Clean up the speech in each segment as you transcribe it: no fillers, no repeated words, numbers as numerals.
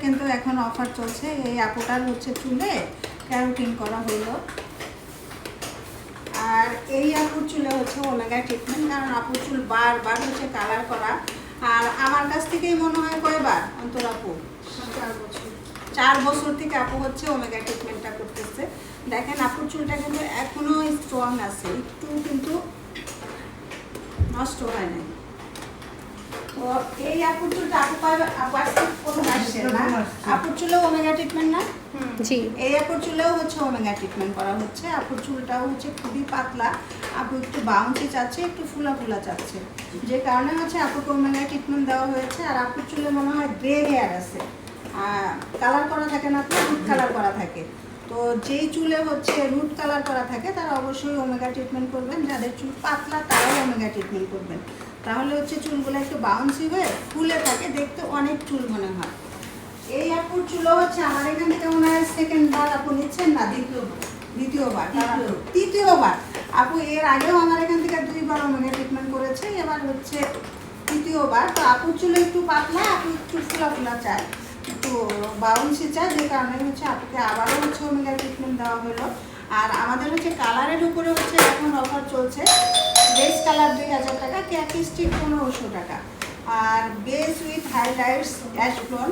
কিন্তু এখন অফার চলছে। এই আপুটার হচ্ছে চুলে ক্যারোটিন করা হলো, আর এই আপুর চুলে হচ্ছে ওমেগা ট্রিটমেন্ট। কারণ আপুর চুল বারবার হচ্ছে কালার করা, আর আমার কাছ থেকেই মনে হয় কয়বার অন্তর আপু 4 বছর থেকে আপু হচ্ছে ওমেগা ট্রিটমেন্টটা করতেছে। দেখেন আপুর চুলটা কিন্তু এখনো স্ট্রং আছে, একটু কিন্তু নষ্ট হয় নাই। তো এই আপুর চুলটা আপু পাবে, আপু আজকে প্রথম আসছে না, আপুর চুলেও ওমেগা ট্রিটমেন্ট না? জি, এই আপুর চুলেও হচ্ছে ওমেগা ট্রিটমেন্ট করা হচ্ছে। আপুর চুলটাও হচ্ছে খুবই পাতলা, আপু একটু বাউন্সি চাচ্ছে, একটু ফুলা ফুলা চাচ্ছে, যে কারণে হচ্ছে আপুকে ওমেগা ট্রিটমেন্ট দেওয়া হয়েছে। আর আপুর চুলে মনে হয় গ্রে হেয়ার আছে, কালার করা থাকে না, তো রুট কালার করা থাকে। তো যেই চুলে হচ্ছে রুট কালার করা থাকে তারা অবশ্যই ওমেগা ট্রিটমেন্ট করবেন। যাদের চুল পাতলা তারাও ওমেগা ট্রিটমেন্ট করবেন, তাহলে হচ্ছে চুলগুলো একটু বাউন্সি হয়ে ফুলে থাকে, দেখতে অনেক চুল মনে হয়। এই আপুর চুলও হচ্ছে আমার এখান থেকে মনে হয় সেকেন্ডবার আপু নিচ্ছেন না, দ্বিতীয়বার তৃতীয়বার। আপু এর আগেও আমার এখান থেকে 2বার ওমেগা ট্রিটমেন্ট করেছে, এবার হচ্ছে তৃতীয়বার। তো আপুর চুলে একটু পাতলা, আপু একটু ফুলা ফুলা চায়, একটু বাউন্সি চায়, যে কারণে হচ্ছে আপুকে আবারও হচ্ছে ওমেগা ট্রিটমেন্ট দেওয়া হলো। আর আমাদের হচ্ছে কালারের উপরে হচ্ছে এখন অফার চলছে। বেস কালার 2000 টাকা, ক্যাকি স্টিক 1500 টাকা, আর base with highlights ash blonde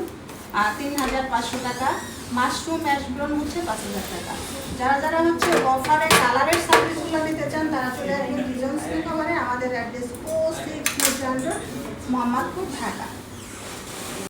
3500 টাকা, মাশরুম অ্যাশ ব্লোন হচ্ছে 5000 টাকা। যারা যারা হচ্ছে অফারে কালারের সার্ভিসগুলো নিতে চান তারা চলে আসবেন রিজনস মেকওভারে। আমাদের অ্যাড্রেস 06 মোহাম্মদপুর, ঢাকা।